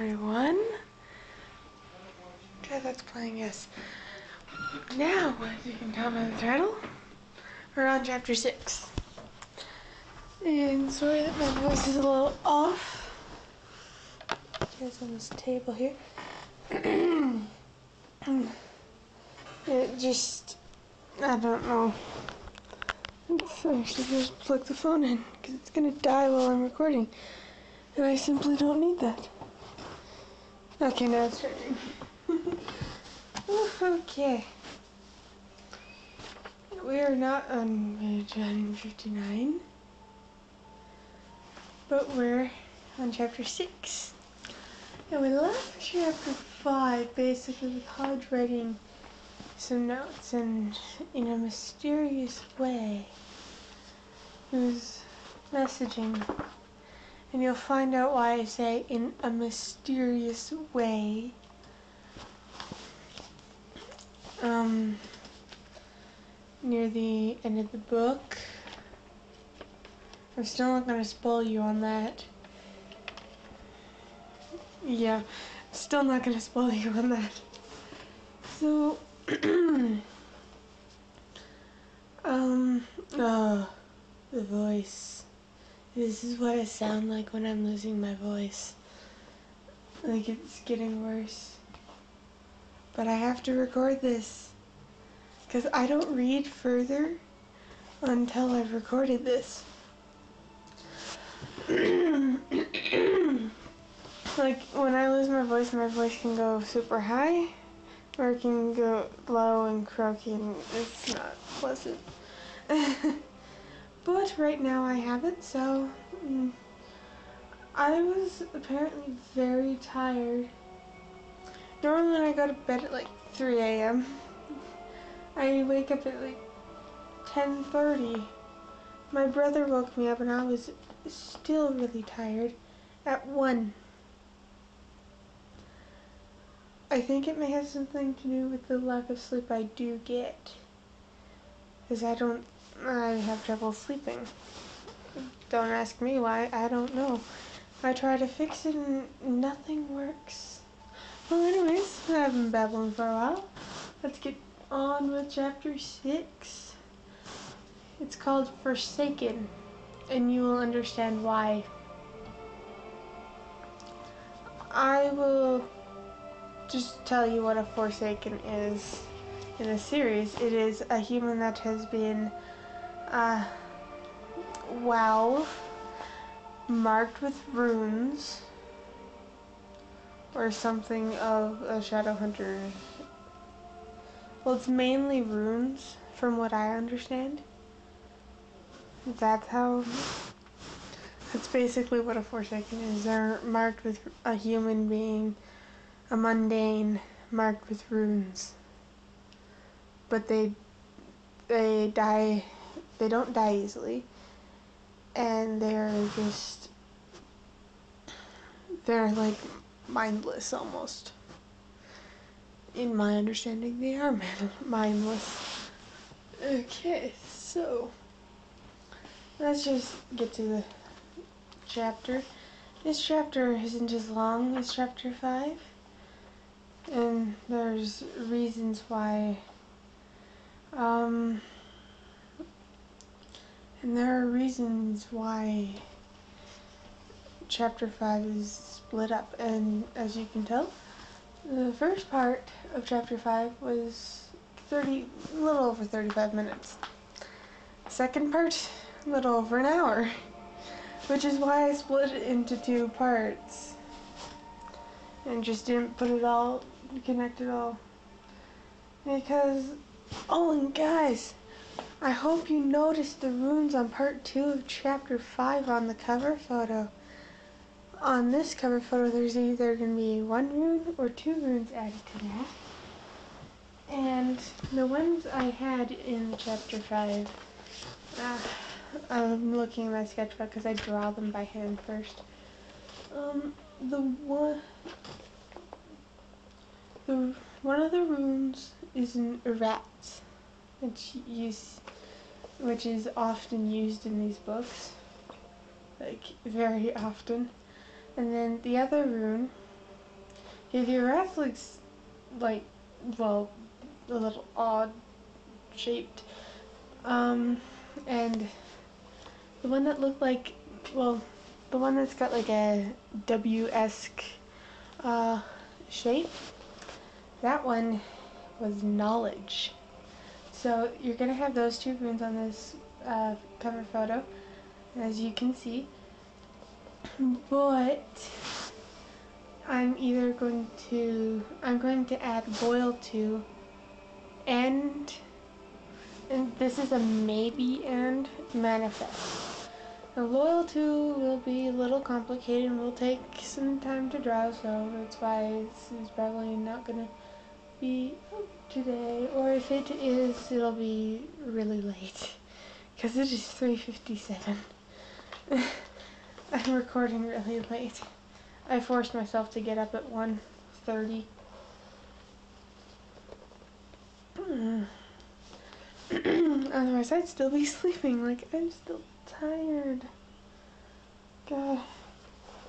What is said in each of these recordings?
21. Okay, that's playing, yes. Now, as you can tell by the title, we're on chapter 6. And sorry that my voice is a little off. It's on this table here. It just, I don't know. I should just plug the phone in because it's going to die while I'm recording. And I simply don't need that. Okay, now it's charging. Okay. We are not on page 159, but we're on chapter 6. And we left chapter 5 basically with Hodge writing some notes, and in a mysterious way he was messaging. And you'll find out why I say in a mysterious way. Near the end of the book. I'm still not going to spoil you on that. Yeah, still not going to spoil you on that. So, the voice. This is what I sound like when I'm losing my voice. Like it's getting worse. But I have to record this. Because I don't read further until I've recorded this. Like, when I lose my voice can go super high, or it can go low and croaky, and it's not pleasant. But right now I have it, so I was apparently very tired. Normally when I go to bed at like 3 a.m., I wake up at like 10:30. My brother woke me up and I was still really tired at 1. I think it may have something to do with the lack of sleep I do get. Because I have trouble sleeping. Don't ask me why, I don't know. I try to fix it and nothing works. Well, anyways, I've been babbling for a while. Let's get on with chapter 6. It's called Forsaken, and you will understand why. I will just tell you what a Forsaken is in the series. It is a human that has been marked with runes or something of a shadow hunter. Well, it's mainly runes from what I understand. That's basically what a Forsaken is. They're marked with a human being, a mundane, marked with runes. But they don't die easily. And they're like mindless almost. In my understanding, they are mindless. Okay, so let's just get to the chapter. This chapter isn't as long as chapter 5, and there's reasons why. And there are reasons why chapter 5 is split up, and as you can tell, the first part of chapter 5 was a little over 35 minutes. Second part, a little over an hour, which is why I split it into 2 parts and just didn't connect it all. Because, and guys, I hope you noticed the runes on part 2 of chapter 5 on the cover photo. On this cover photo, there's either going to be 1 rune or 2 runes added to that. And the ones I had in chapter 5, I'm looking at my sketchbook because I draw them by hand first. One of the runes is in rats, which is often used in these books, like very often. And then the other rune If your wrath looks like, well, a little odd shaped, and the one that looked like, well, the one that's got like a W-esque shape, that one was knowledge. So you're going to have those two runes on this cover photo, as you can see. But I'm going to add loyal to and this is a maybe, and manifest. The loyal to will be a little complicated and will take some time to draw, so that's why this is probably not going to be today, or if it is, it'll be really late, because it is 3:57. I'm recording really late. I forced myself to get up at 1:30. Otherwise I'd still be sleeping, like I'm still tired. God.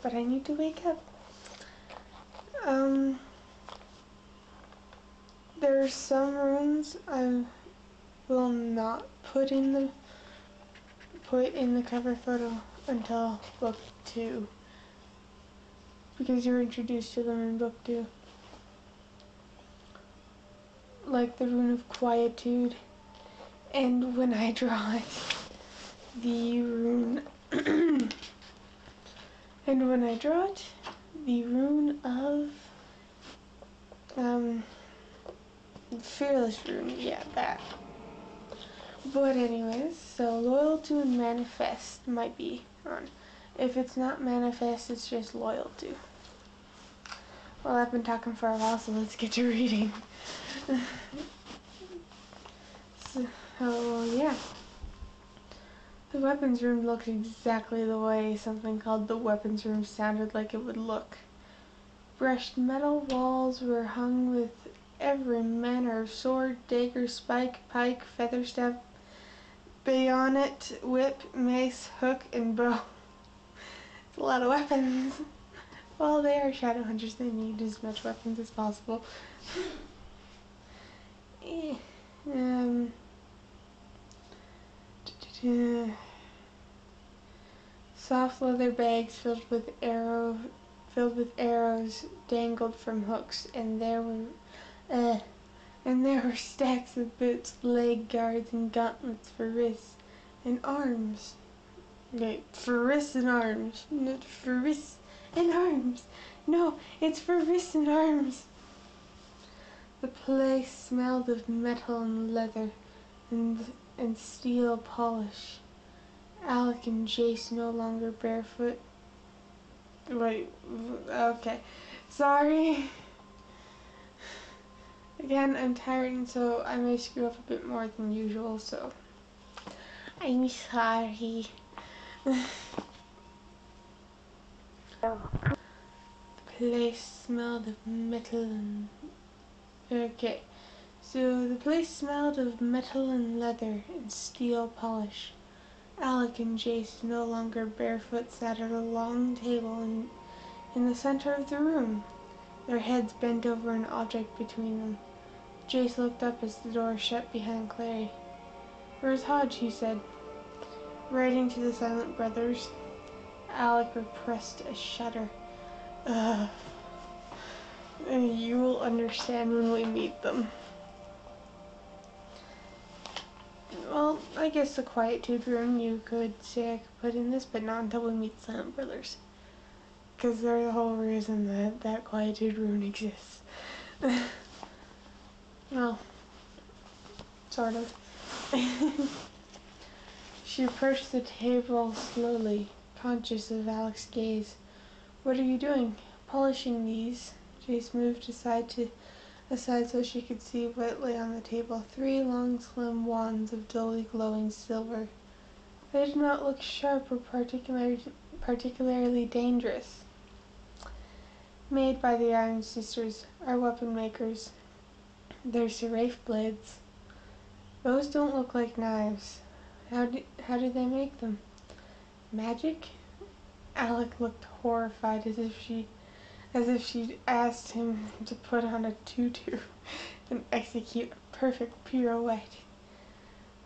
But I need to wake up. There are some runes I will not put in the cover photo until book 2, because you're introduced to them in book 2. Like the rune of quietude, and when I draw it, the rune of fearless rune, yeah, that. But anyways, so loyal to and manifest might be on. If it's not manifest, it's just loyal to. Well, I've been talking for a while, so let's get to reading. So yeah, the weapons room looked exactly the way something called the weapons room sounded like it would look. Brushed metal walls were hung with every manner of sword, dagger, spike, pike, feather staff, bayonet, whip, mace, hook, and bow. It's a lot of weapons. Well, they are shadow hunters, they need as much weapons as possible. Soft leather bags filled with arrows dangled from hooks, and there were stacks of boots, leg guards, and gauntlets for wrists and arms. Okay, for wrists and arms, not for wrists and arms. No, it's for wrists and arms. The place smelled of metal and leather and steel polish. Alec and Jace no longer barefoot. Wait, okay. Sorry. Again, I'm tired, and so I may screw up a bit more than usual, so I'm sorry. The place smelled of metal and... Okay. So the place smelled of metal and leather and steel polish. Alec and Jace, no longer barefoot, sat at a long table in the center of the room, their heads bent over an object between them. Jace looked up as the door shut behind Clary. "Where's Hodge?" he said. "Writing to the Silent Brothers." Alec repressed a shudder. Ugh. You will understand when we meet them. Well, I guess the Quietude rune you could say I could put in this, but not until we meet the Silent Brothers. Because they're the whole reason that Quietude rune exists. Well, sort of. She approached the table slowly, conscious of Alec's gaze. "What are you doing?" "Polishing these." Jace moved aside so she could see what lay on the table. 3 long, slim wands of dully glowing silver. They did not look sharp or particularly dangerous. "Made by the Iron Sisters, our weapon makers. They're seraph blades." "Those don't look like knives. How do they make them?" "Magic?" Alec looked horrified, as as if she'd asked him to put on a tutu and execute a perfect pirouette.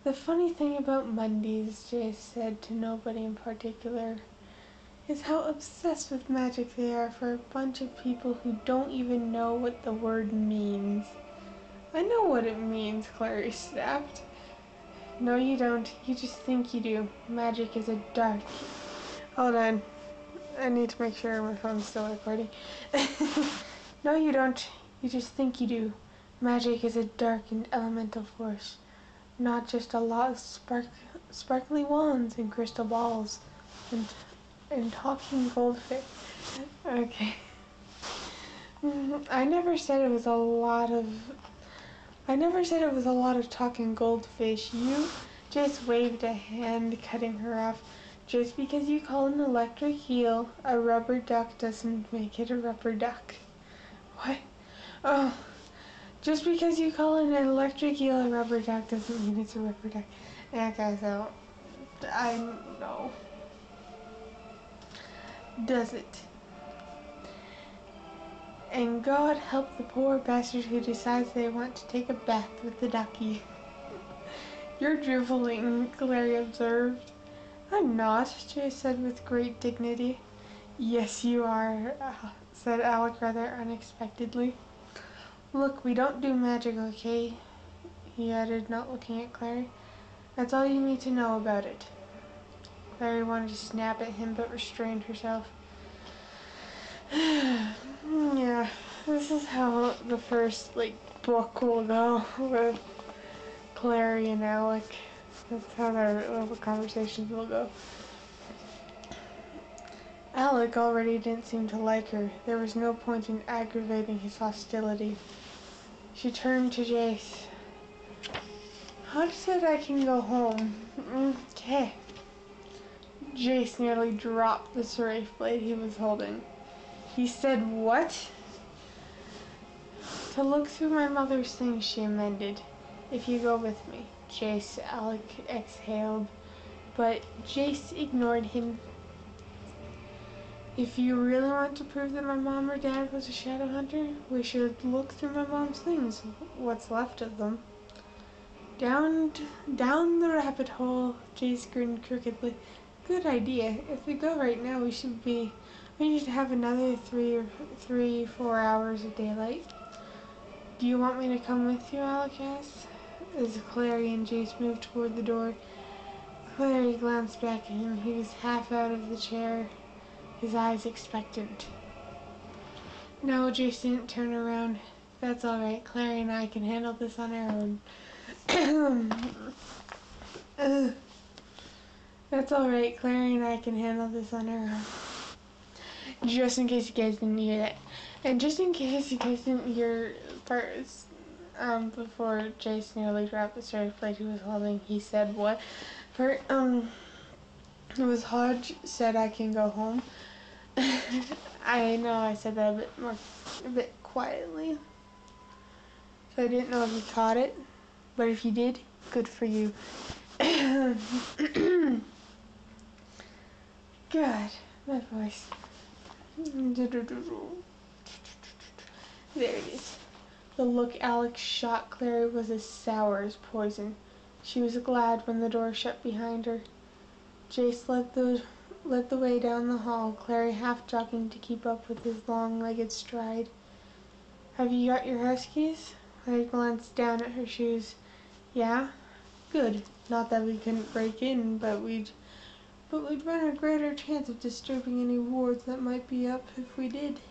The funny thing about Mondays, Jace said to nobody in particular, is how obsessed with magic they are for a bunch of people who don't even know what the word means. I know what it means, Clary snapped. No, you don't. You just think you do. Magic is a dark... Hold on. I need to make sure my phone's still recording. No, you don't. You just think you do. Magic is a dark and elemental force. Not just a lot of sparkly wands and crystal balls. And talking goldfish. Okay. I never said it was a lot of talking goldfish. You just waved a hand, cutting her off. Just because you call an electric eel a rubber duck doesn't make it a rubber duck. What? Oh. Just because you call an electric eel a rubber duck doesn't mean it's a rubber duck. Okay, so I know. Does it? And God help the poor bastard who decides they want to take a bath with the ducky. You're driveling, Clary observed. I'm not, Jay said with great dignity. Yes, you are, said Alec rather unexpectedly. Look, we don't do magic, okay? He added, not looking at Clary. That's all you need to know about it. Clary wanted to snap at him, but restrained herself. Yeah, this is how the first, book will go with Clary and Alec. That's how their little conversations will go. Alec already didn't seem to like her. There was no point in aggravating his hostility. She turned to Jace. Huck said I can go home. Okay. Jace nearly dropped the seraph blade he was holding. He said what? To look through my mother's things, she amended. If you go with me. Jace, Alec exhaled, but Jace ignored him. If you really want to prove that my mom or dad was a shadow hunter, we should look through my mom's things, what's left of them. Down the rabbit hole, Jace grinned crookedly. Good idea. If we go right now, we should have another 4 hours of daylight. Do you want me to come with you, Alec asked? As Clary and Jace moved toward the door, Clary glanced back at him. He was half out of the chair, his eyes expectant. No, Jace didn't turn around. That's all right. Clary and I can handle this on our own. That's all right. Clary and I can handle this on our own. Just in case you guys didn't hear that. And just in case you guys didn't hear first, before Jace nearly dropped the seraph blade he was holding, he said what? It was Hodge said I can go home. I know I said that a bit quietly. So I didn't know if you caught it. But if you did, good for you. God, my voice. There it is. The look Alex shot Clary was as sour as poison. She was glad when the door shut behind her. Jace led the way down the hall, Clary half jogging to keep up with his long-legged stride. Have you got your huskies? Clary glanced down at her shoes. Yeah? Good. Not that we couldn't break in, but we'd run a greater chance of disturbing any wards that might be up if we did.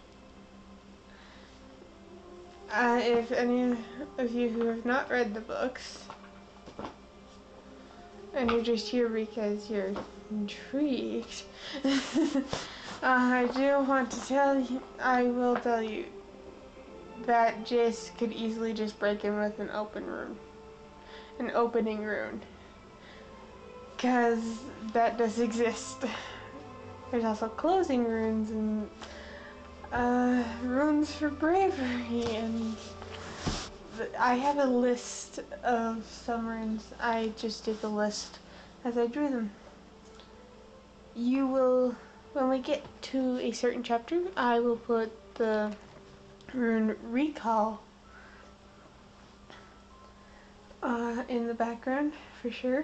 If any of you who have not read the books, and you're just here because you're intrigued, I will tell you that Jace could easily just break in with an opening rune, because that does exist. There's also closing runes and runes for bravery, and I have a list of some runes. I just did the list as I drew them. You will, when we get to a certain chapter, I will put the rune recall in the background for sure.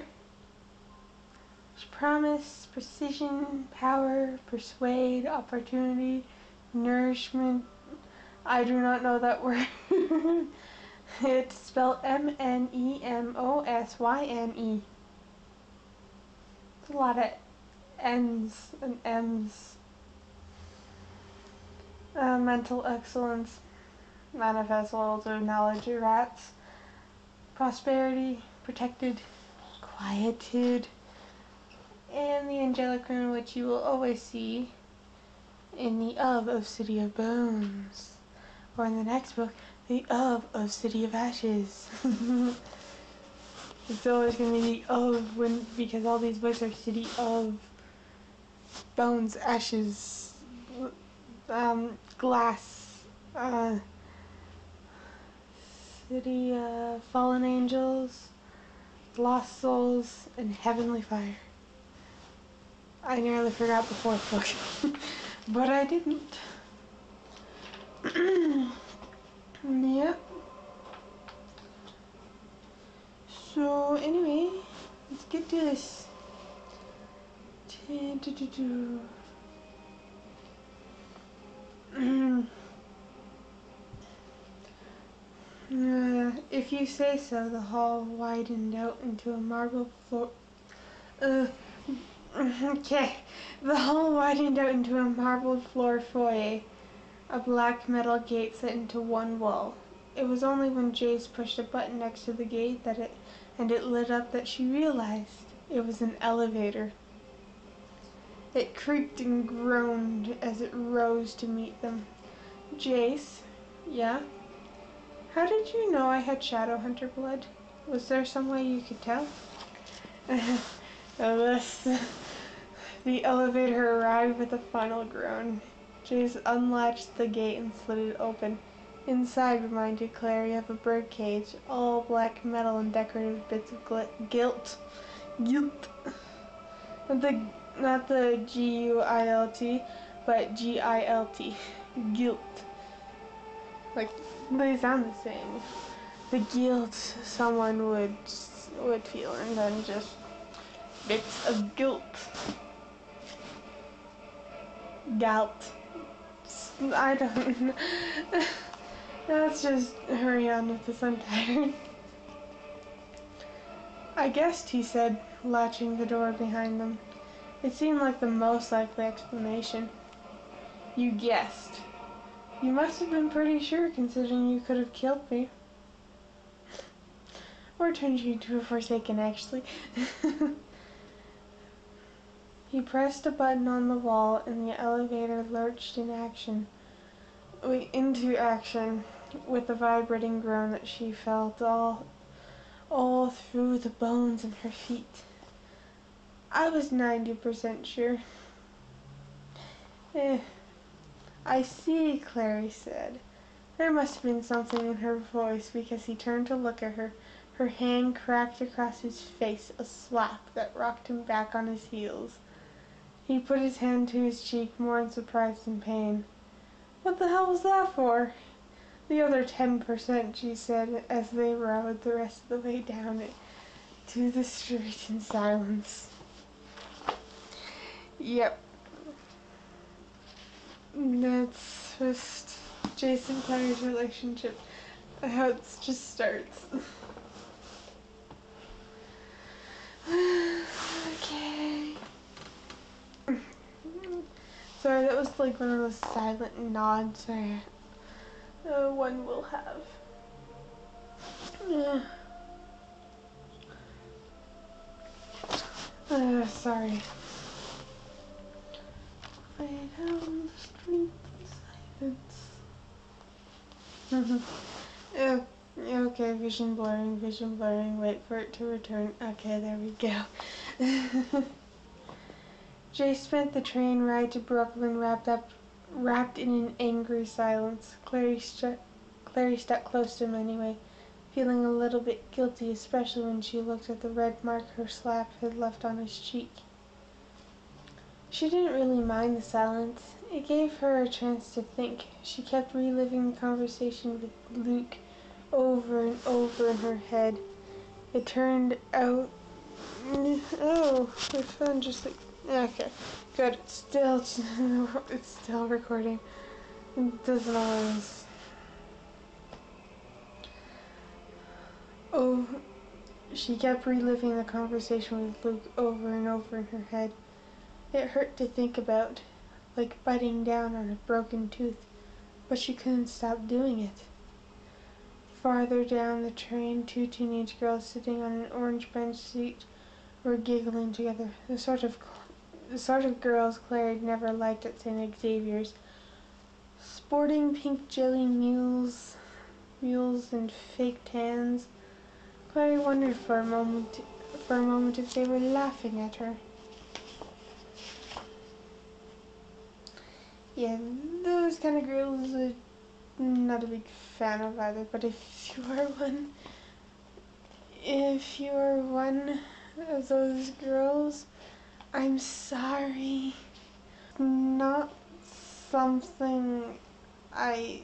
There's promise, precision, power, persuade, opportunity, nourishment. I do not know that word. It's spelled Mnemosyn. It's a lot of N's and M's. Mental excellence, manifest will to knowledge of rats. Prosperity, protected, quietude, and the angelic rune, which you will always see in the of City of Bones, or in the next book, the of City of Ashes. It's always going to be the of because all these books are City of Bones, Ashes, Glass, City of Fallen Angels, Lost Souls, and Heavenly Fire. I nearly forgot the fourth book, but I didn't. Yep. So anyway, let's get to this. If you say so, the hall widened out into a marble floor. Okay. The hall widened out into a marbled floor foyer. A black metal gate set into one wall. It was only when Jace pushed a button next to the gate and it lit up that she realized it was an elevator. It creaked and groaned as it rose to meet them. Jace? Yeah? How did you know I had Shadowhunter blood? Was there some way you could tell? The elevator arrived with a final groan. Jace unlatched the gate and slid it open. Inside reminded Clary of a birdcage, all black metal and decorative bits of gilt. Not the G-U-I-L-T, but G-I-L-T. Gilt. Like, they sound the same. The guilt someone would feel, and then just bits of guilt. Galt. I don't know. Let's just hurry on with this. I'm tired. I guessed, he said, latching the door behind them. It seemed like the most likely explanation. You guessed. You must have been pretty sure, considering you could have killed me. Or turned you into a Forsaken, actually. He pressed a button on the wall, and the elevator lurched into action with a vibrating groan that she felt all through the bones in her feet. I was 90% sure. I see, Clary said. There must have been something in her voice because he turned to look at her. Her hand cracked across his face, a slap that rocked him back on his heels. He put his hand to his cheek, more in surprise than pain. What the hell was that for? The other 10%, she said, as they rode the rest of the way down it to the street in silence. Yep. That's just Jason Clary's relationship. How it just starts. Okay. Sorry, that was like one of those silent nods one will have. Sorry. Way down the street in silence. Okay, vision blurring, wait for it to return. Okay, there we go. Jay spent the train ride to Brooklyn wrapped in an angry silence. Clary stuck close to him anyway, feeling a little bit guilty, especially when she looked at the red mark her slap had left on his cheek. She didn't really mind the silence. It gave her a chance to think. She kept reliving the conversation with Luke over and over in her head. It turned out... Oh, my phone just like... Okay, good. It's still recording. It doesn't always... Oh, she kept reliving the conversation with Luke over and over in her head. It hurt to think about, like biting down on a broken tooth, but she couldn't stop doing it. Farther down the train, two teenage girls sitting on an orange bench seat were giggling together. The sort of girls Claire had never liked at St. Xavier's. Sporting pink jelly mules and fake tans. Claire wondered for a moment if they were laughing at her. Yeah, those kind of girls I'm not a big fan of either, but if you are one of those girls, I'm sorry. Not something I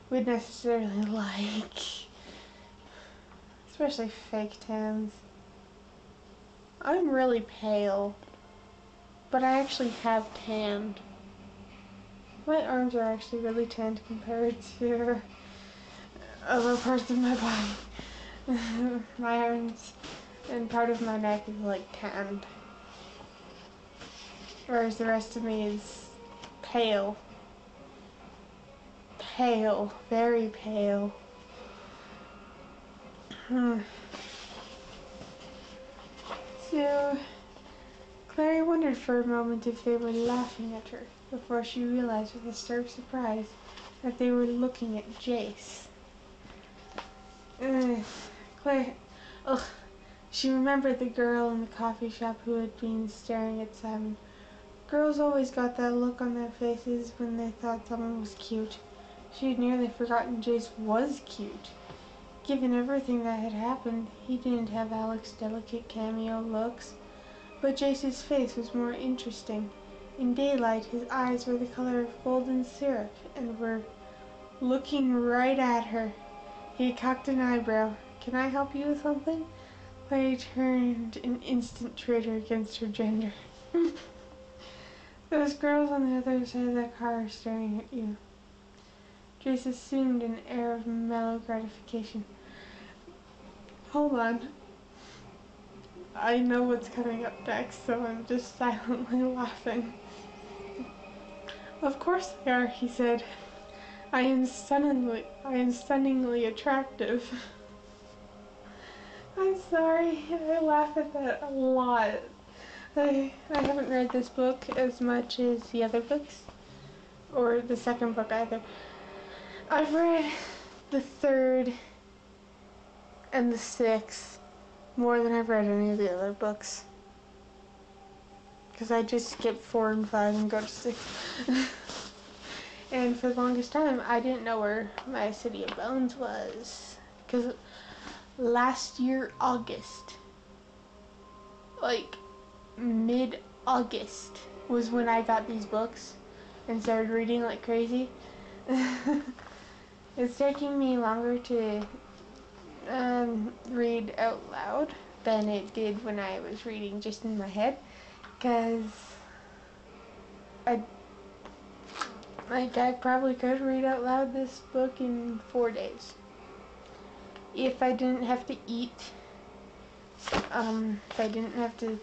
would necessarily like. Especially fake tans. I'm really pale, but I actually have tanned. My arms are actually really tanned compared to other parts of my body. My arms and part of my neck is like tanned, whereas the rest of me is pale. Pale, very pale. So, Clary wondered for a moment if they were laughing at her, before she realized with a start of surprise that they were looking at Jace. Claire, she remembered the girl in the coffee shop who had been staring at Simon. Girls always got that look on their faces when they thought someone was cute. She had nearly forgotten Jace was cute. Given everything that had happened, he didn't have Alex's delicate cameo looks, but Jace's face was more interesting. In daylight, his eyes were the color of golden syrup and were looking right at her. He cocked an eyebrow. "Can I help you with something?" Clary turned an instant traitor against her gender. Those girls on the other side of the car are staring at you. Jace assumed an air of mellow gratification. Hold on. I know what's coming up next, so I'm just silently laughing. "Of course they are," he said. I am stunningly attractive." I'm sorry, I laugh at that a lot. I haven't read this book as much as the other books, or the second book either. I've read the third and the sixth more than I've read any of the other books, because I just skip 4 and 5 and go to 6. And for the longest time, I didn't know where my City of Bones was, because last year, August, like mid-August, was when I got these books and started reading like crazy. It's taking me longer to read out loud than it did when I was reading just in my head, because I probably could read out loud this book in 4 days if I didn't have to eat, if I didn't have to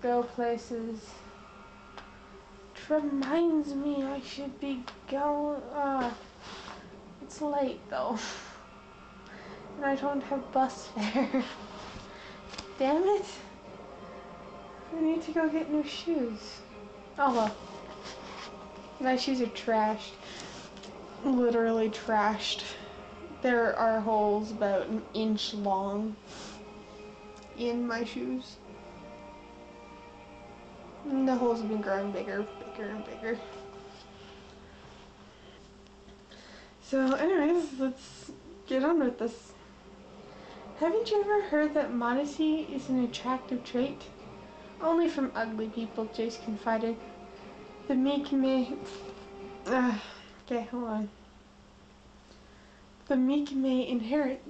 go places. It reminds me I should be going. It's late though, and I don't have bus fare. Damn it! I need to go get new shoes. Oh well. My shoes are trashed. Literally trashed. There are holes about an inch long in my shoes. And the holes have been growing bigger and bigger. So anyways, let's get on with this. Haven't you ever heard that modesty is an attractive trait? Only from ugly people, Jace confided. The meek may... okay, hold on. The meek may inherit...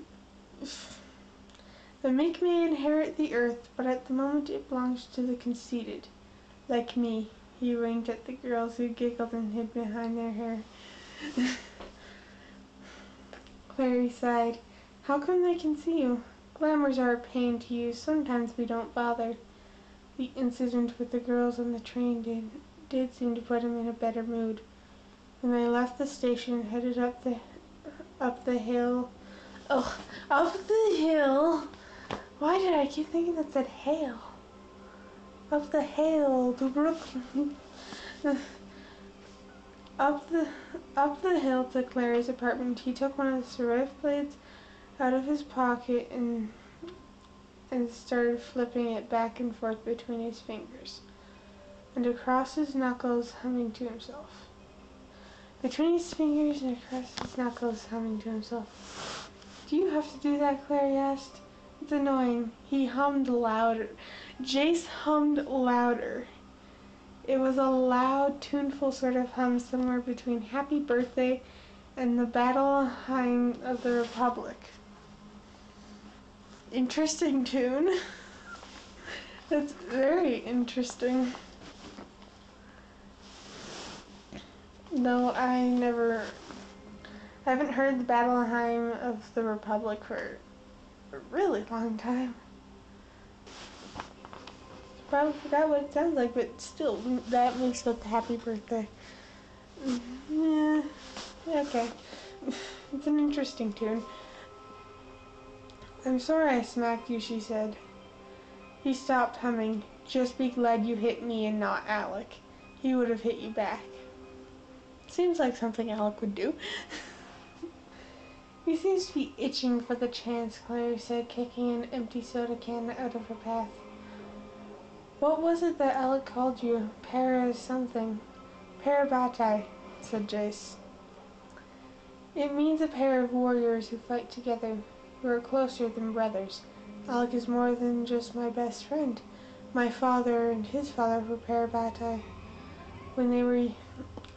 The meek may inherit the earth, but at the moment it belongs to the conceited. Like me. He winked at the girls who giggled and hid behind their hair. Clary sighed. How come they can see you? Glamours are a pain to use. Sometimes we don't bother. The incident with the girls on the train did seem to put him in a better mood. When they left the station and headed up the hill... Oh, up the hill! Why did I keep thinking that said hail? Up the hill to Brooklyn. Up the hill to Clary's apartment, he took one of the serif blades out of his pocket and started flipping it back and forth between his fingers and across his knuckles, humming to himself. Between his fingers and across his knuckles, humming to himself. Do you have to do that? Clary asked. It's annoying. He hummed louder. Jace hummed louder. It was a loud, tuneful sort of hum somewhere between Happy Birthday and the Battle Hymn of the Republic. Interesting tune. That's very interesting. No, I haven't heard the Battle Hymn of the Republic for a really long time. Probably forgot what it sounds like, but still, that makes with Happy Birthday. Yeah, okay. It's an interesting tune. I'm sorry I smacked you, she said. He stopped humming. Just be glad you hit me and not Alec. He would have hit you back. Seems like something Alec would do. He seems to be itching for the chance, Claire said, kicking an empty soda can out of her path. What was it that Alec called you? Para something. Parabatai, said Jace. It means a pair of warriors who fight together, who are closer than brothers. Alec is more than just my best friend. My father and his father were Parabatai when they were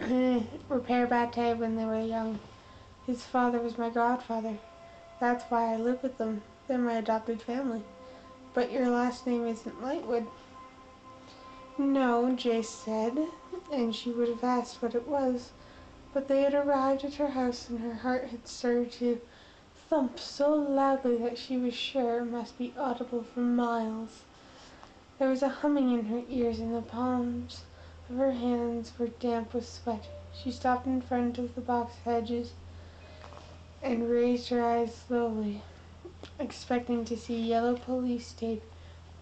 Parabatai when they were young. His father was my godfather. That's why I live with them. They're my adopted family. But your last name isn't Lightwood. No, Jace said, and she would have asked what it was, but they had arrived at her house and her heart had started to thump so loudly that she was sure it must be audible for miles. There was a humming in her ears and the palms of her hands were damp with sweat. She stopped in front of the box hedges and raised her eyes slowly, expecting to see yellow police tape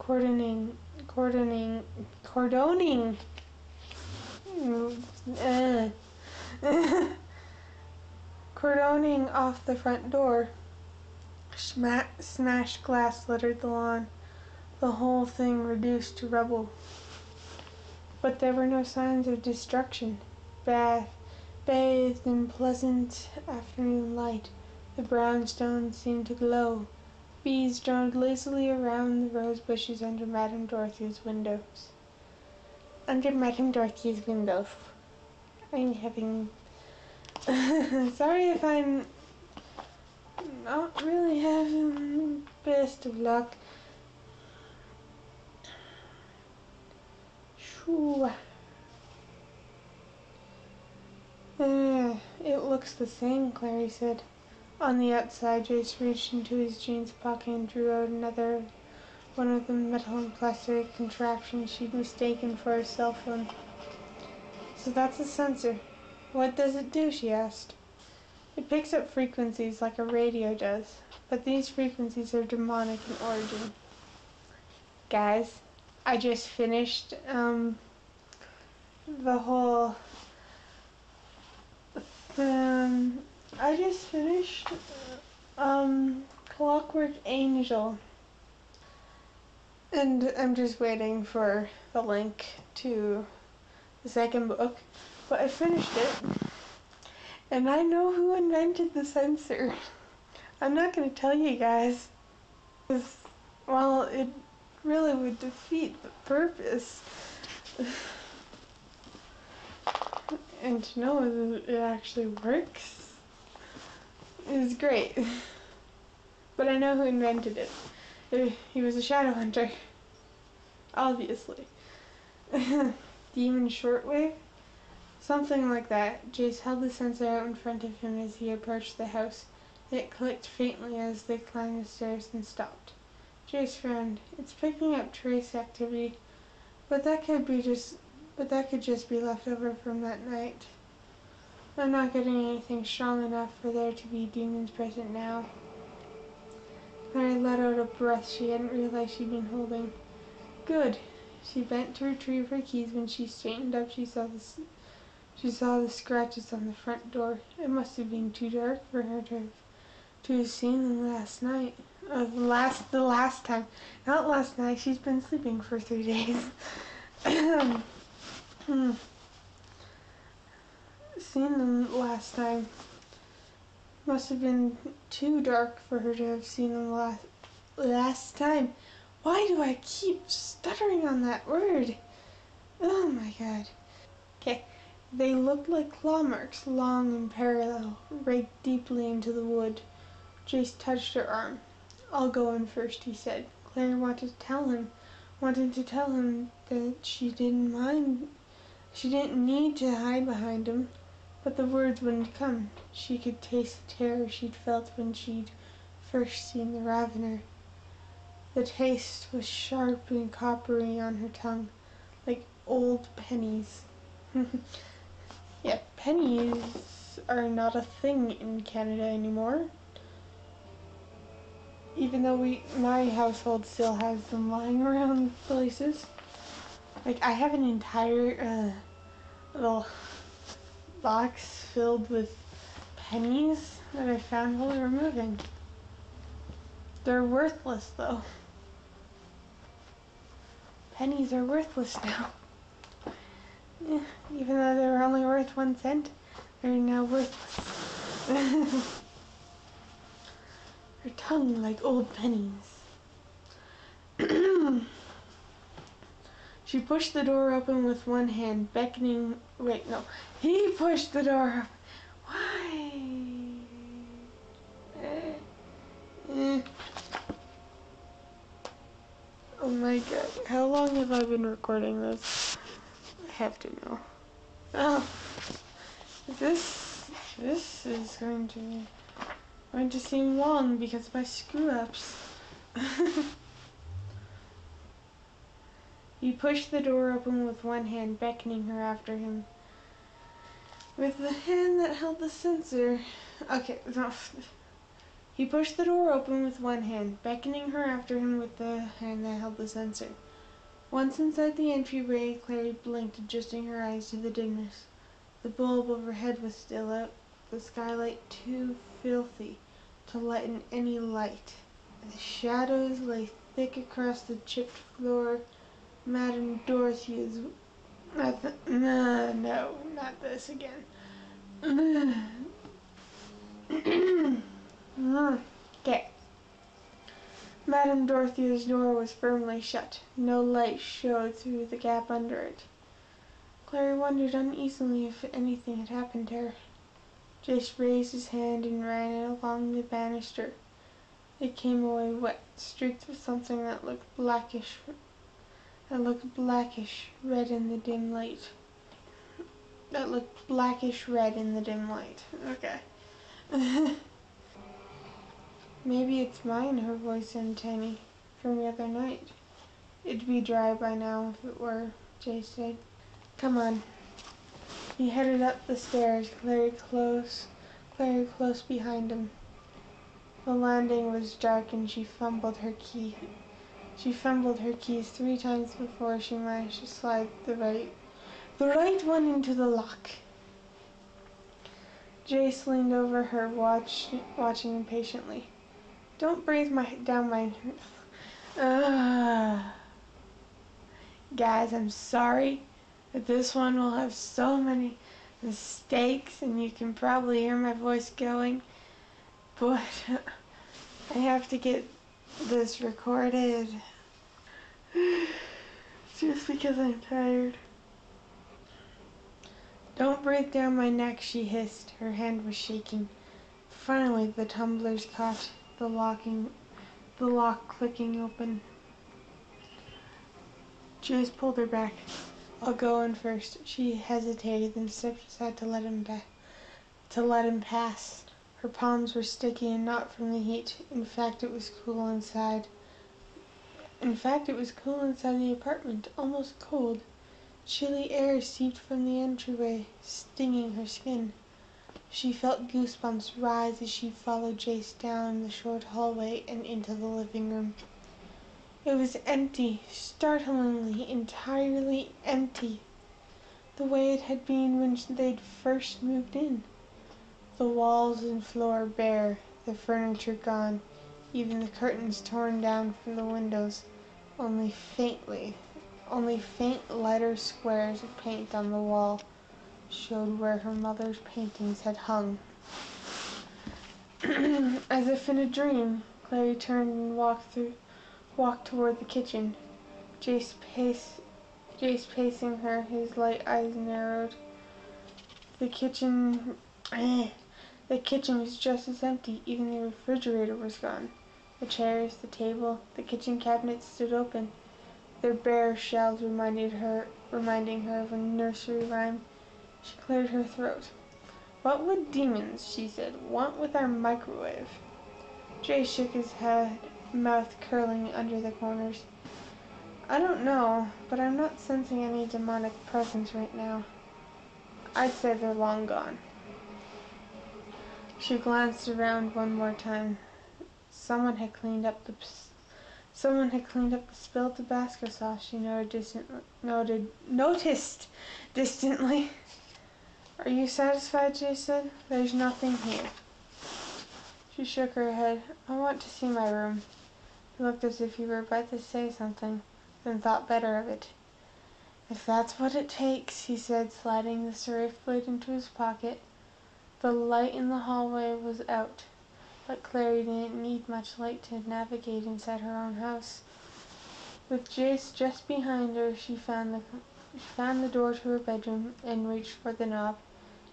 cordoning cordoning off the front door. Smashed glass littered the lawn, the whole thing reduced to rubble. But there were no signs of destruction. Bathed in pleasant afternoon light, the brownstones seemed to glow. Bees droned lazily around the rose bushes under Madame Dorothy's windows. Under Madame Dorothy's windows. I'm having... Sorry if I'm not really having the best of luck. Shoo. It looks the same, Clary said. On the outside, Jace reached into his jeans pocket and drew out another one of the metal and plastic contraptions she'd mistaken for a cell phone. So that's a sensor. What does it do? She asked. It picks up frequencies like a radio does, but these frequencies are demonic in origin. Guys, I just finished Clockwork Angel, and I'm just waiting for the link to the second book, but I finished it, and I know who invented the sensor. I'm not going to tell you guys, because, well, it really would defeat the purpose. And to know that it actually works is great. But I know who invented it. He was a shadow hunter. Obviously. Demon shortwave? Something like that. Jace held the sensor out in front of him as he approached the house. It clicked faintly as they climbed the stairs and stopped. Jace frowned. It's picking up trace activity, but that could just be left over from that night. I'm not getting anything strong enough for there to be demons present now. Mary let out a breath she hadn't realized she'd been holding. Good. She bent to retrieve her keys. When she straightened up, she saw the scratches on the front door. It must have been too dark for her to have seen them last night. The last time. Not last night. She's been sleeping for 3 days. Seen them last time. Must have been too dark for her to have seen them last time. Why do I keep stuttering on that word? Oh my god. Okay. They looked like claw marks, long and parallel, raked deeply into the wood. Jace touched her arm. I'll go in first, he said. Claire wanted to tell him that she didn't mind. She didn't need to hide behind him, but the words wouldn't come. She could taste the terror she'd felt when she'd first seen the Ravener. The taste was sharp and coppery on her tongue, like old pennies. Yeah, pennies are not a thing in Canada anymore. Even though my household still has them lying around places. Like, I have an entire little box filled with pennies that I found while we were moving. They're worthless, though. Pennies are worthless now. Yeah, even though they were only worth 1 cent, they're now worthless. Her tongue like old pennies. She pushed the door open with one hand, beckoning. Wait, no. He pushed the door open. Why? Oh my god. How long have I been recording this? I have to know. Oh. This is going to seem long because of my screw-ups. He pushed the door open with one hand, beckoning her after him. With the hand that held the sensor... Okay, no. He pushed the door open with one hand, beckoning her after him with the hand that held the sensor. Once inside the entryway, Clary blinked, adjusting her eyes to the dimness. The bulb overhead was still out, the skylight too filthy to let in any light. The shadows lay thick across the chipped floor. Madame Dorothy's... No, not this again. Okay. Madame Dorothy's door was firmly shut. No light showed through the gap under it. Clary wondered uneasily if anything had happened to her. Jace raised his hand and ran it along the banister. It came away wet, streaked with something that looked blackish red in the dim light. Okay. Maybe it's mine, her voice sounded tiny, from the other night. It'd be dry by now if it were, Jace said. Come on. He headed up the stairs, Clary close behind him. The landing was dark and she fumbled her keys 3 times before she managed to slide the right one into the lock. Jace leaned over her, watching impatiently. Don't breathe down my... Guys, I'm sorry, but this one will have so many mistakes, and you can probably hear my voice going, but I have to get this recorded. Just because I'm tired. Don't breathe down my neck, she hissed. Her hand was shaking. Finally, the tumblers caught the lock clicking open. Joyce pulled her back. I'll go in first. She hesitated, then stepped aside to let him pass. Her palms were sticky and not from the heat. In fact, it was cool inside the apartment, almost cold. Chilly air seeped from the entryway, stinging her skin. She felt goosebumps rise as she followed Jace down the short hallway and into the living room. It was empty, startlingly, entirely empty, the way it had been when they'd first moved in. The walls and floor bare, the furniture gone, even the curtains torn down from the windows. Only faint lighter squares of paint on the wall showed where her mother's paintings had hung. As if in a dream, Clary turned and walked toward the kitchen. Jace pacing her, his light eyes narrowed. The kitchen was just as empty. Even the refrigerator was gone. The chairs, the table, the kitchen cabinets stood open, their bare shelves reminding her of a nursery rhyme. She cleared her throat. What would demons, she said, want with our microwave? Jay shook his head, mouth curling under the corners. I don't know, but I'm not sensing any demonic presence right now. I'd say they're long gone. She glanced around one more time. Someone had cleaned up the spilled Tabasco sauce, she noticed distantly. Are you satisfied, Jay said. There's nothing here. She shook her head. I want to see my room. He looked as if he were about to say something, then thought better of it. If that's what it takes, he said, sliding the serif blade into his pocket. The light in the hallway was out, but Clary didn't need much light to navigate inside her own house. With Jace just behind her, she found the door to her bedroom and reached for the knob.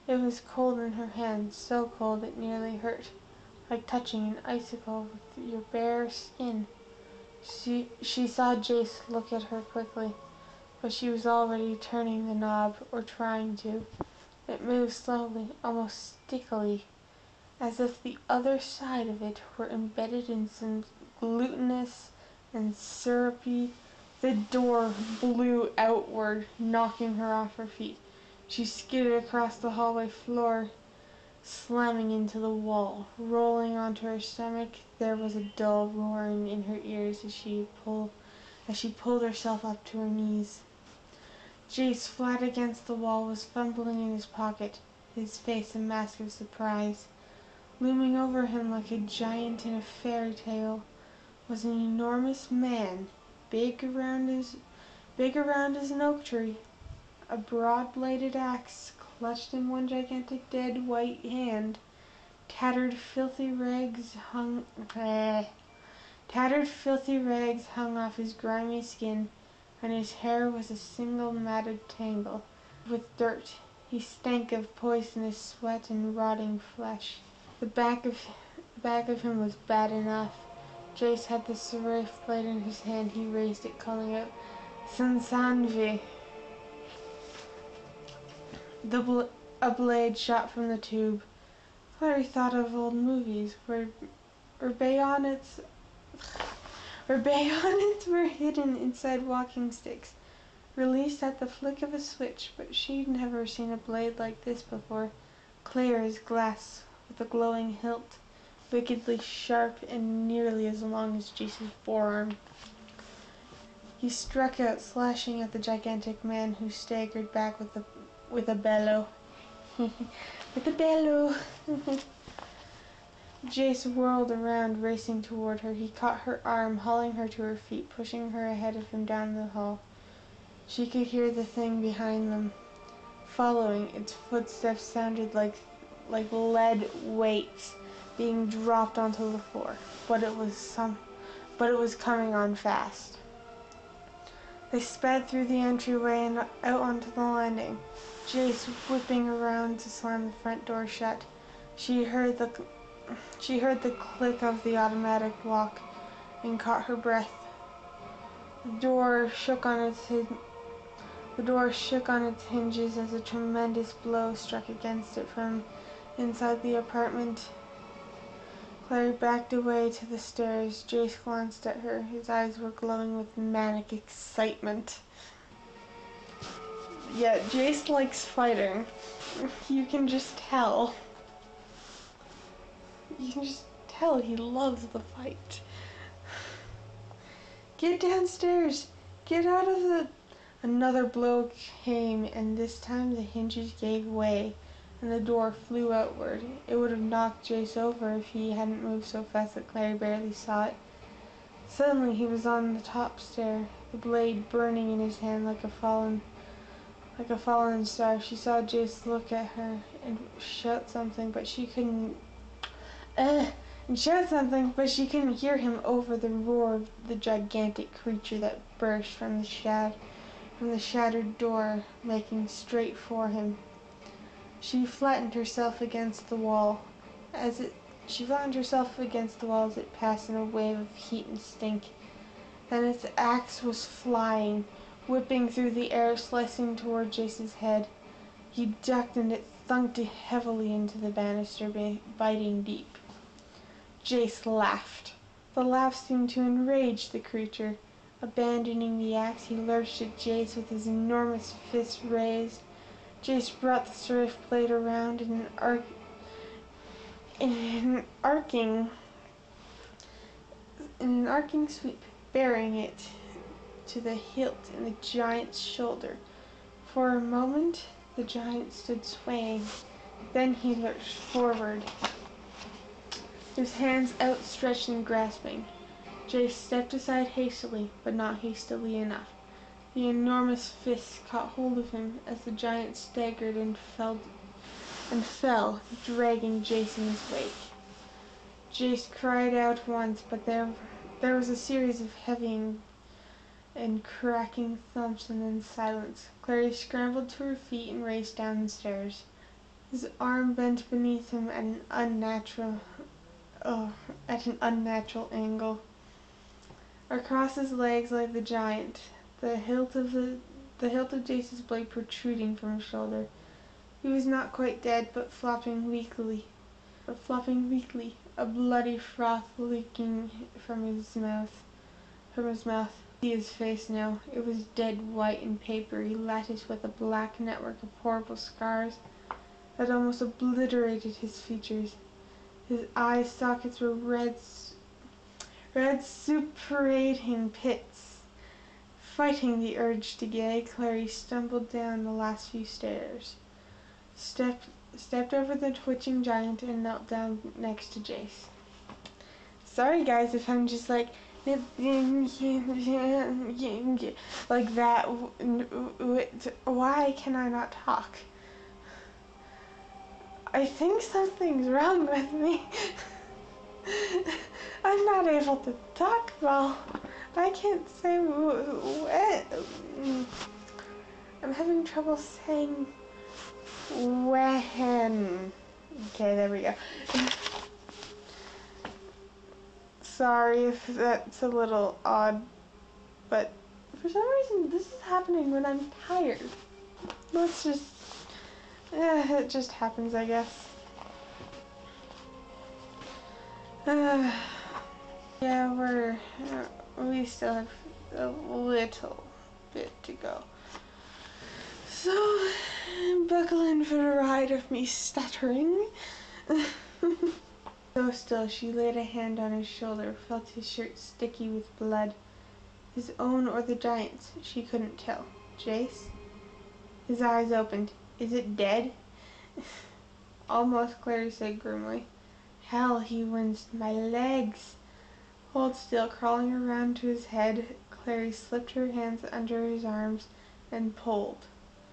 It was cold in her hands, so cold it nearly hurt, like touching an icicle with your bare skin. She saw Jace look at her quickly, but she was already turning the knob, or trying to. It moved slowly, almost stickily, as if the other side of it were embedded in some glutinous and syrupy. The door blew outward, knocking her off her feet. She skidded across the hallway floor, slamming into the wall. Rolling onto her stomach, there was a dull roaring in her ears as she pulled herself up to her knees. Jace, flat against the wall, was fumbling in his pocket, his face a mask of surprise. Looming over him like a giant in a fairy tale was an enormous man, big around as an oak tree. A broad-bladed axe clutched in one gigantic dead white hand. Tattered, filthy rags hung off his grimy skin, and his hair was a single matted tangle with dirt. He stank of poisonous sweat and rotting flesh. The back of him was bad enough. Jace had the serif blade in his hand. He raised it, calling out, Sansanvi. A blade shot from the tube. Clary thought of old movies where bayonets were hidden inside walking sticks, released at the flick of a switch, but she'd never seen a blade like this before, clear as glass, with a glowing hilt, wickedly sharp and nearly as long as Jace's forearm. He struck out, slashing at the gigantic man, who staggered back with a bellow. With a bellow. Jace whirled around, racing toward her. He caught her arm, hauling her to her feet, pushing her ahead of him down the hall. She could hear the thing behind them. Following, its footsteps sounded like lead weights being dropped onto the floor, but it was coming on fast. They sped through the entryway and out onto the landing, Jace whipping around to slam the front door shut. She heard the click of the automatic lock and caught her breath. The door shook on its hinges as a tremendous blow struck against it from inside the apartment. Clary backed away to the stairs. Jace glanced at her. His eyes were glowing with manic excitement. Yeah, Jace likes fighting. You can just tell. You can just tell he loves the fight. Get downstairs! Get out of the... Another blow came, and this time the hinges gave way, and the door flew outward. It would have knocked Jace over if he hadn't moved so fast that Clary barely saw it. Suddenly he was on the top stair, the blade burning in his hand like a fallen star. She saw Jace look at her and shout something, but she couldn't hear him over the roar of the gigantic creature that burst from the shattered door, making straight for him. She flattened herself against the wall as it passed in a wave of heat and stink. Then its axe was flying, whipping through the air, slicing toward Jace's head. He ducked and it thunked heavily into the banister, biting deep. Jace laughed. The laugh seemed to enrage the creature. Abandoning the axe, he lurched at Jace with his enormous fist raised. Jace brought the swift blade around in an arcing sweep, burying it to the hilt in the giant's shoulder. For a moment, the giant stood swaying. Then he lurched forward, his hands outstretched and grasping. Jace stepped aside hastily, but not hastily enough. The enormous fist caught hold of him as the giant staggered and fell, dragging Jace in his wake. Jace cried out once, but there was a series of heavy and cracking thumps and then silence. Clary scrambled to her feet and raced down the stairs. His arm bent beneath him at an unnatural angle. Across his legs lay the giant, the hilt of Jace's blade protruding from his shoulder. He was not quite dead, but flopping weakly, a bloody froth leaking from his mouth. See his face now. It was dead white and papery, latticed with a black network of horrible scars that almost obliterated his features. His eye sockets were red suppurating pits. Fighting the urge to gag, Clary stumbled down the last few stairs, stepped over the twitching giant, and knelt down next to Jace. Sorry guys if I'm just like that. Why can I not talk? I think something's wrong with me. I'm not able to talk well. I can't say what. I'm having trouble saying when. Okay, there we go. Sorry if that's a little odd, but for some reason this is happening when I'm tired. It just happens, I guess. Yeah, we still have a little bit to go. So, buckle in for the ride of me stuttering. So still, she laid a hand on his shoulder, felt his shirt sticky with blood. His own or the giant's, she couldn't tell. Jace? His eyes opened. Is it dead? Almost, Clary said grimly. Hell, he winced. My legs. Hold still, crawling around to his head, Clary slipped her hands under his arms and pulled.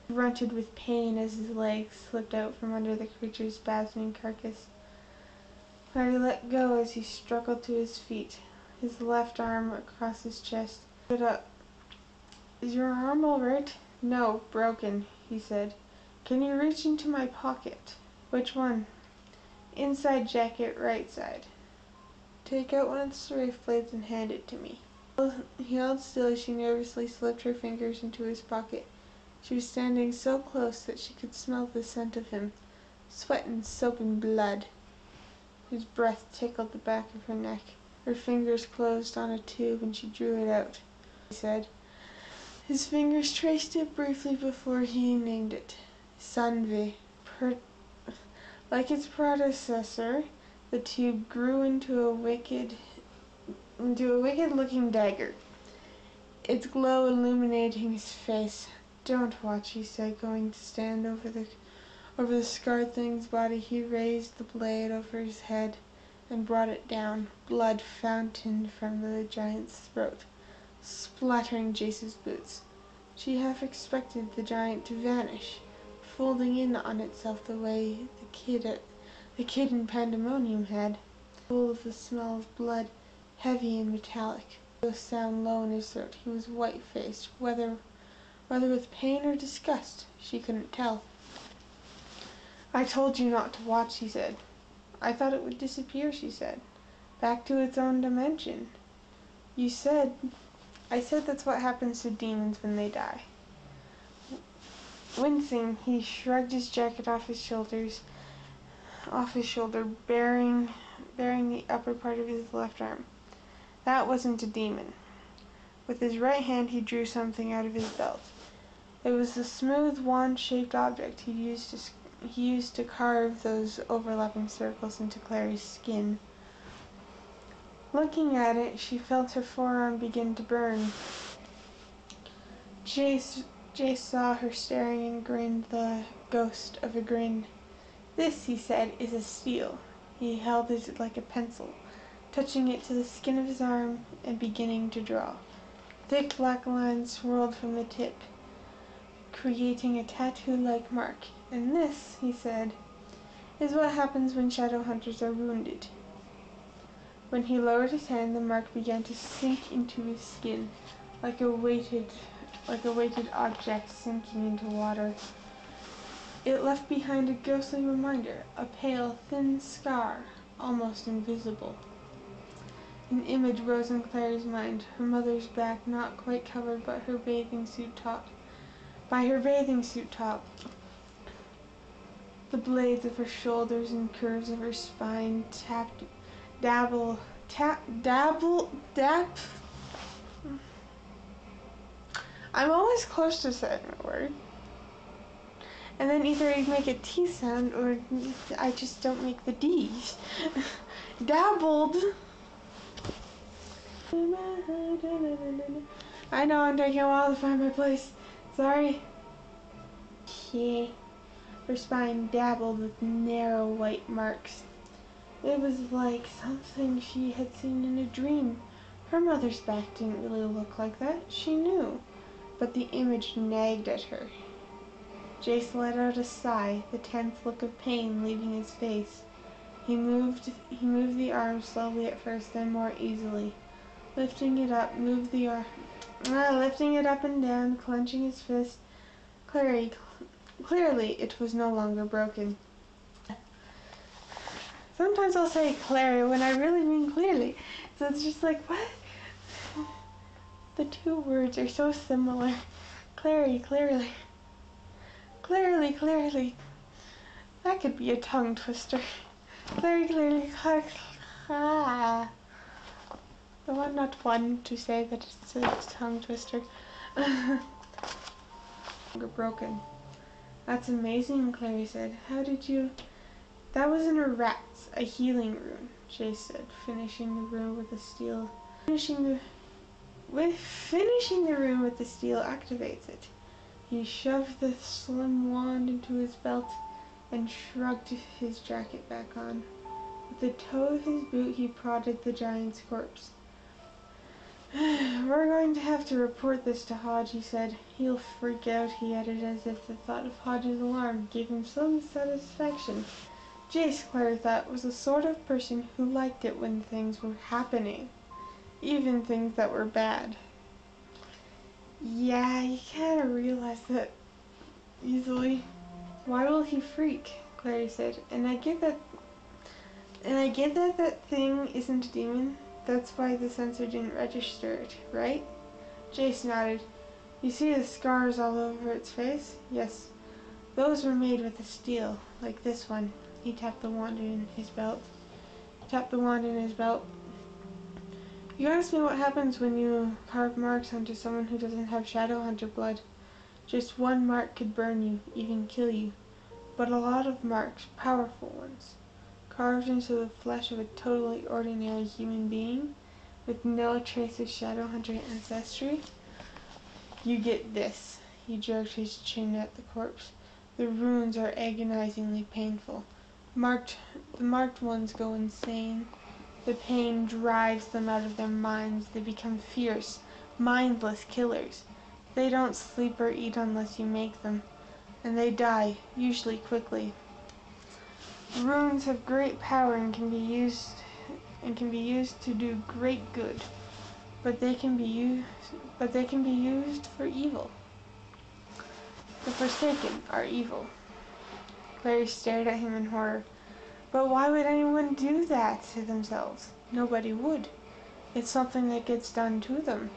He grunted with pain as his legs slipped out from under the creature's spasming carcass. Clary let go as he struggled to his feet, his left arm across his chest. Stood up. Is your arm all right? No, broken, he said. Can you reach into my pocket? Which one? Inside jacket, right side. Take out one of the straight blades and hand it to me. He held still as she nervously slipped her fingers into his pocket. She was standing so close that she could smell the scent of him, sweat and soap and blood. His breath tickled the back of her neck. Her fingers closed on a tube and she drew it out, he said. His fingers traced it briefly before he named it. Sunvi. Like its predecessor, the tube grew into a wicked-looking dagger, its glow illuminating his face. Don't watch, he said, going to stand over the scarred thing's body. He raised the blade over his head and brought it down. Blood fountained from the giant's throat, splattering Jace's boots. She half expected the giant to vanish, folding in on itself the way the kid in Pandemonium had, full of the smell of blood, heavy and metallic. A sound low in his throat. He was white-faced, whether with pain or disgust, she couldn't tell. I told you not to watch, he said. I thought it would disappear, she said. Back to its own dimension. I said that's what happens to demons when they die. Wincing, he shrugged his jacket off his shoulder, baring the upper part of his left arm. That wasn't a demon. With his right hand he drew something out of his belt. It was the smooth, wand-shaped object he used to carve those overlapping circles into Clary's skin. Looking at it, she felt her forearm begin to burn. Jace saw her staring and grinned the ghost of a grin. This, he said, is a steel. He held it like a pencil, touching it to the skin of his arm and beginning to draw. Thick black lines swirled from the tip, creating a tattoo-like mark. And this, he said, is what happens when shadow hunters are wounded. When he lowered his hand, the mark began to sink into his skin, like a weighted object sinking into water. It left behind a ghostly reminder, a pale, thin scar, almost invisible. An image rose in Clary's mind, her mother's back not quite covered by her bathing suit top. The blades of her shoulders and curves of her spine dabble. I'm always close to saying a word. And then either I make a T sound or I just don't make the D's. Dabbled. I know I'm taking a while to find my place. Sorry. Yeah. Her spine dabbled with narrow white marks. It was like something she had seen in a dream. Her mother's back didn't really look like that, she knew. But the image nagged at her. Jace let out a sigh, the tense look of pain leaving his face. He moved the arm slowly at first, then more easily. Lifting it up and down, clenching his fist. Clearly, it was no longer broken. Sometimes I'll say Clary when I really mean clearly. So it's just like, what? The two words are so similar. Clary, clearly. Clearly. That could be a tongue twister. Clearly. Ah. Though I'm not one to say that it's a tongue twister. Broken. That's amazing, Clary said. How did you... That was in a rat's, a healing rune, Jace said, finishing the rune with the steel. Finishing the rune with the steel activates it. He shoved the slim wand into his belt and shrugged his jacket back on. With the toe of his boot, he prodded the giant's corpse. We're going to have to report this to Hodge, he said. He'll freak out, he added, as if the thought of Hodge's alarm gave him some satisfaction. Jace, Claire thought, was the sort of person who liked it when things were happening, even things that were bad. Yeah, you can't realize that easily. Why will he freak? Clary said. And I get that that thing isn't a demon. That's why the sensor didn't register it, right? Jace nodded. You see the scars all over its face? Yes. Those were made with a steel, like this one. He tapped the wand in his belt. You asked me what happens when you carve marks onto someone who doesn't have Shadowhunter blood. Just one mark could burn you, even kill you. But a lot of marks, powerful ones, carved into the flesh of a totally ordinary human being, with no trace of Shadowhunter ancestry, you get this. He jerked his chin at the corpse. The runes are agonizingly painful. The marked ones go insane. The pain drives them out of their minds. They become fierce, mindless killers. They don't sleep or eat unless you make them, and they die, usually quickly. Runes have great power and can be used to do great good, but they can be used for evil. The Forsaken are evil. Clary stared at him in horror. But why would anyone do that to themselves? Nobody would. It's something that gets done to them.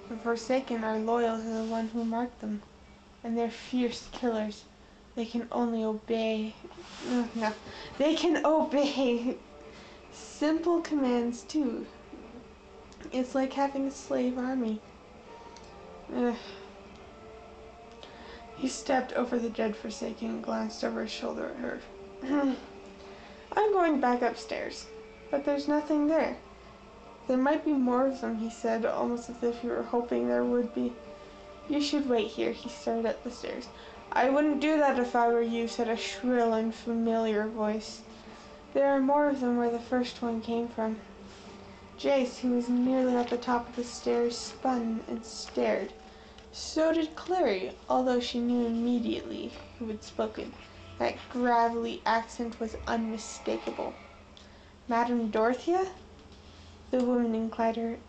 The Forsaken are loyal to the one who marked them, and they're fierce killers. They can only obey... No. They can obey simple commands, too. It's like having a slave army. He stepped over the dead Forsaken and glanced over his shoulder at her. I'm going back upstairs, but there's nothing there. There might be more of them, he said, almost as if he were hoping there would be. You should wait here, he started up the stairs. I wouldn't do that if I were you, said a shrill and familiar voice. There are more of them where the first one came from. Jace, who was nearly at the top of the stairs, spun and stared. So did Clary, although she knew immediately who had spoken. That gravelly accent was unmistakable. Madame Dorothea? The woman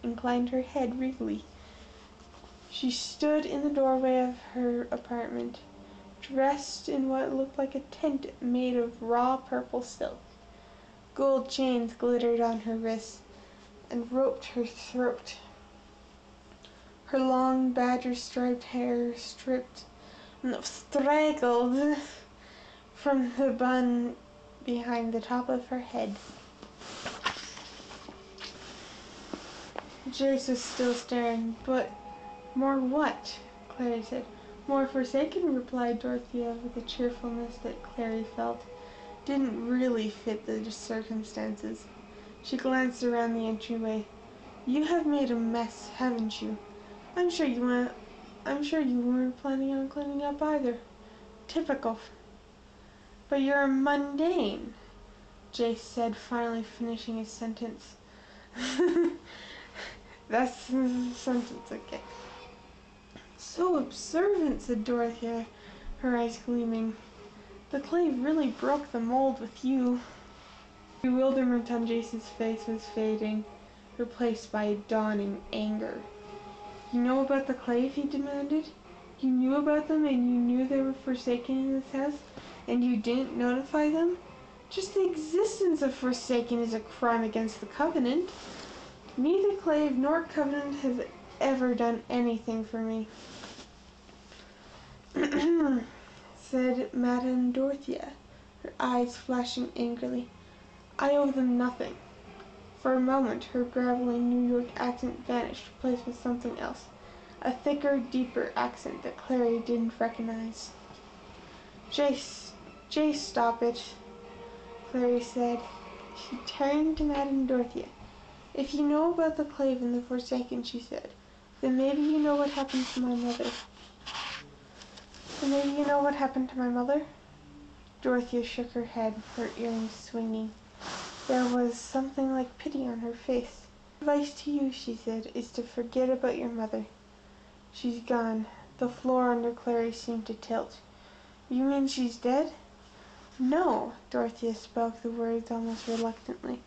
inclined her head regally. She stood in the doorway of her apartment, dressed in what looked like a tent made of raw purple silk. Gold chains glittered on her wrists and roped her throat. Her long badger-striped hair straggled from the bun behind the top of her head. Jace was still staring. But more what? Clary said. More Forsaken, replied Dorothea with a cheerfulness that Clary felt didn't really fit the circumstances. She glanced around the entryway. You have made a mess, haven't you? I'm sure you weren't planning on cleaning up either. Typical. But you're mundane, Jace said, finally finishing his sentence. That's the sentence, okay. So observant, said Dorothea, her eyes gleaming. The clay really broke the mold with you. Bewilderment on Jace's face was fading, replaced by a dawning anger. You know about the clave, he demanded. You knew about them and you knew they were Forsaken in this house, and you didn't notify them? Just the existence of Forsaken is a crime against the Covenant. Neither clave nor Covenant has ever done anything for me, said Madame Dorothea, her eyes flashing angrily. I owe them nothing. For a moment, her gravelly New York accent vanished, replaced with something else. A thicker, deeper accent that Clary didn't recognize. Jace, stop it, Clary said. She turned to Madame Dorothea. If you know about the clave and the Forsaken, she said, then maybe you know what happened to my mother. Dorothea shook her head, her earrings swinging. There was something like pity on her face. My advice to you, she said, is to forget about your mother. She's gone. The floor under Clary seemed to tilt. You mean she's dead? No, Dorothea spoke the words almost reluctantly.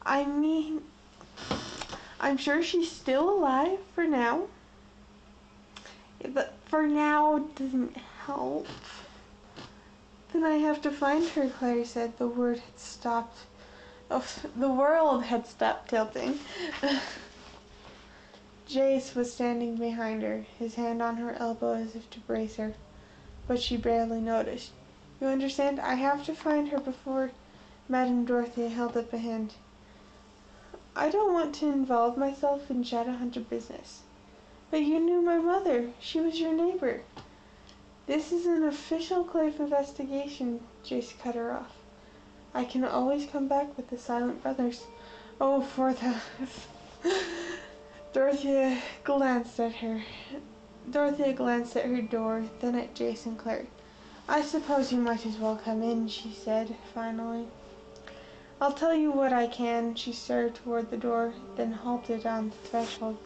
I mean, I'm sure she's still alive for now. But for now doesn't help. Then I have to find her, Claire said. The word had stopped. Oh, the world had stopped tilting. Jace was standing behind her, his hand on her elbow as if to brace her, but she barely noticed. You understand? I have to find her before Madame Dorothea held up a hand. I don't want to involve myself in Shadowhunter business. But you knew my mother. She was your neighbor. This is an official Claire's investigation, Jace cut her off. I can always come back with the Silent Brothers. Oh, for the... Dorothea glanced at her door, then at Jace and Claire. I suppose you might as well come in, she said, finally. I'll tell you what I can, she started toward the door, then halted on the threshold,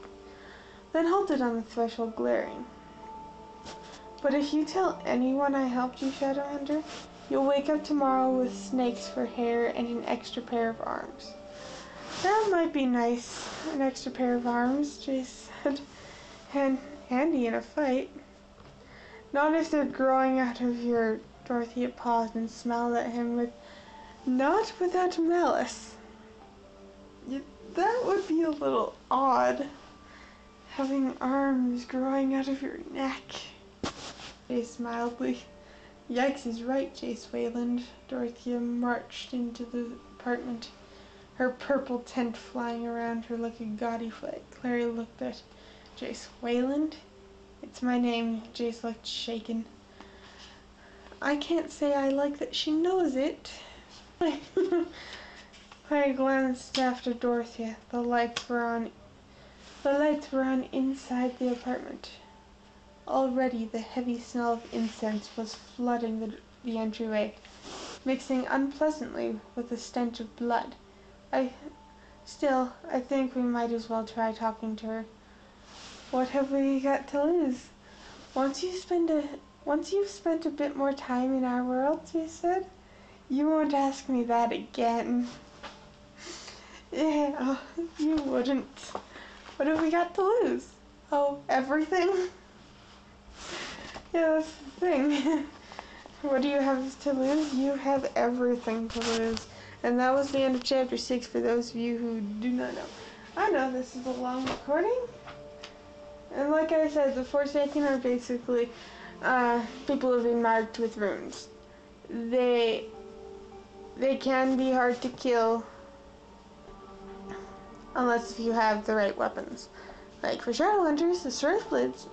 glaring. But if you tell anyone I helped you, Shadowhunter, you'll wake up tomorrow with snakes for hair and an extra pair of arms. That might be nice, an extra pair of arms, Jace said. Handy in a fight. Not if they're growing out of your... Dorothea paused and smiled at him not without malice. That would be a little odd, having arms growing out of your neck. Jace mildly. Yikes is right, Jace Wayland. Dorothea marched into the apartment, her purple tent flying around her like a gaudy flag. Clary looked at Jace. Wayland? It's my name. Jace looked shaken. I can't say I like that she knows it. Clary glanced after Dorothea. The lights were on inside the apartment. Already the heavy smell of incense was flooding the entryway, mixing unpleasantly with the stench of blood. I think we might as well try talking to her. What have we got to lose? Once you've spent a bit more time in our world, she said, you won't ask me that again. Yeah, you wouldn't. What have we got to lose? Oh, everything? Yeah, that's the thing. What do you have to lose? You have everything to lose. And that was the end of chapter 6 for those of you who do not know. I know this is a long recording. And like I said, the Forsaken are basically people who've been marked with runes. They can be hard to kill unless if you have the right weapons. Like for Shadowhunters, the Swordblades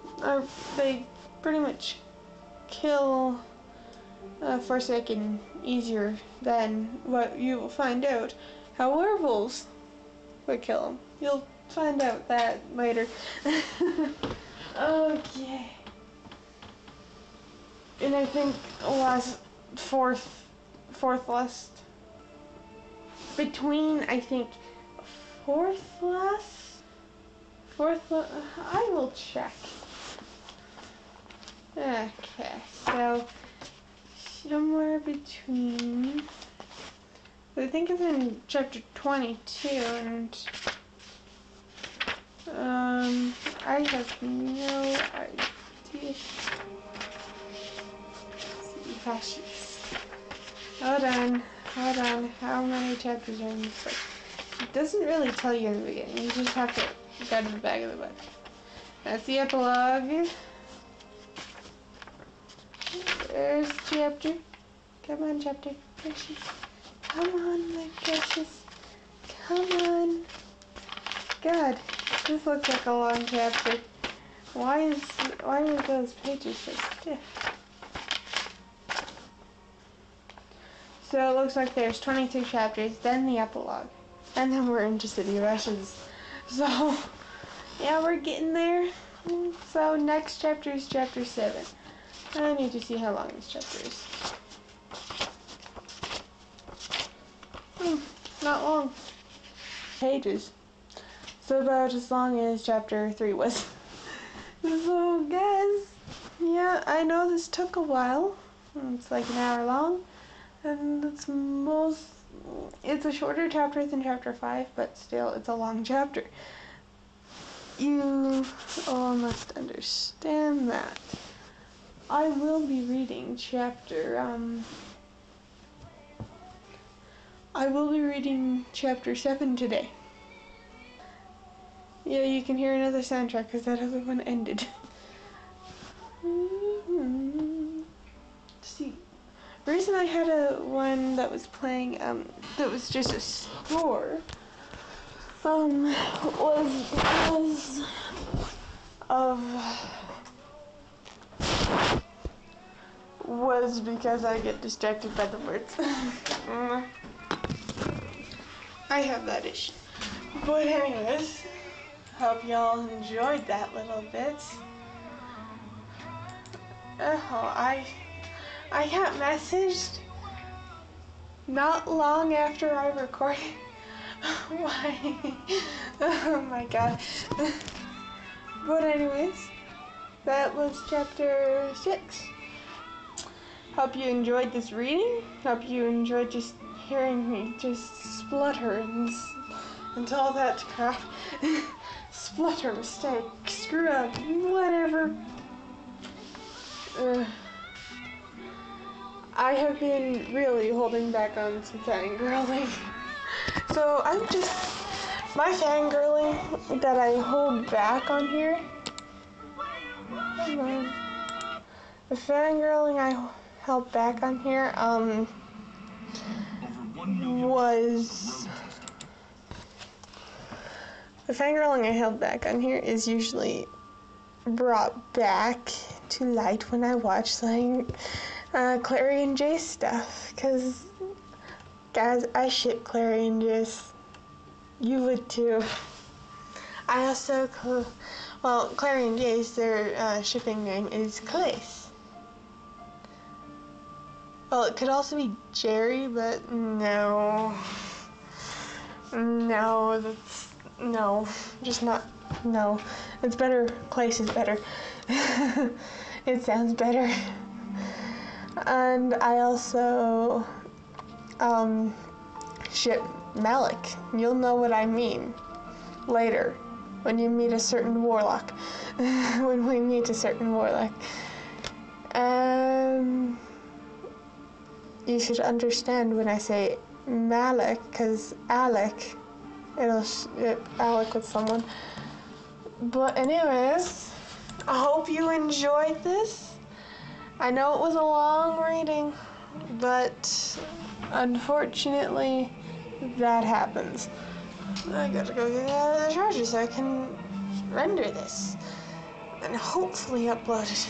they pretty much kill Forsaken easier than what you will find out how werewolves would kill them. You'll find out that later. Okay. And I think fourth last between I will check. Okay, so somewhere between, I think it's in chapter 22, and I have no idea. Let's see, hold on, how many chapters are in this book? It doesn't really tell you in the beginning, you just have to go to the back of the book. That's the epilogue. There's chapter. Come on, chapter. Precious. Come on, my precious. Come on. God, this looks like a long chapter. Why are those pages so stiff? So it looks like there's 22 chapters, then the epilogue, and then we're into City of Ashes. So, yeah, we're getting there. So next chapter is chapter 7. I need to see how long this chapter is. Not long. Pages. So about as long as chapter 3 was. So guys, yeah, I know this took a while. It's like an hour long. And it's a shorter chapter than chapter 5, but still, it's a long chapter. You all must understand that I will be reading chapter 7 today. Yeah, you can hear another soundtrack because that other one ended. See, the reason I had one that was playing, that was just a score, was because I get distracted by the words. I have that issue. But anyways, hope y'all enjoyed that little bit. I got messaged not long after I recorded. Why? Oh my god. But anyways, that was chapter 6. Hope you enjoyed this reading. Hope you enjoyed just hearing me just splutter and all that crap. Splutter, mistake, screw up, whatever. I have been really holding back on some fangirling. So my fangirling that I hold back on here. The fangirling I held back on here, the fangirling I held back on here is usually brought back to light when I watch Clary and Jace stuff, because guys, I ship Clary and Jace. You would too. I also, Clary and Jace, their shipping name is Clace. Well, it could also be Jerry, but no, just not, no. It's better, Clace is better. It sounds better. And I also ship Malik. You'll know what I mean later when you meet a certain warlock. When we meet a certain warlock. You should understand when I say Malik, because Alec, Alec with someone. But anyways, I hope you enjoyed this. I know it was a long reading, but unfortunately, that happens. I gotta go get out of the charger so I can render this and hopefully upload it.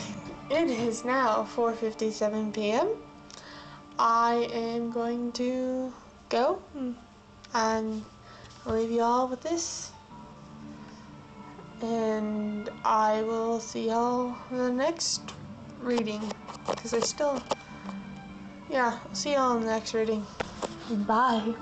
It is now 4:57 p.m. I am going to go and leave you all with this. And I will see y'all in the next reading. Because I'll see y'all in the next reading. Bye.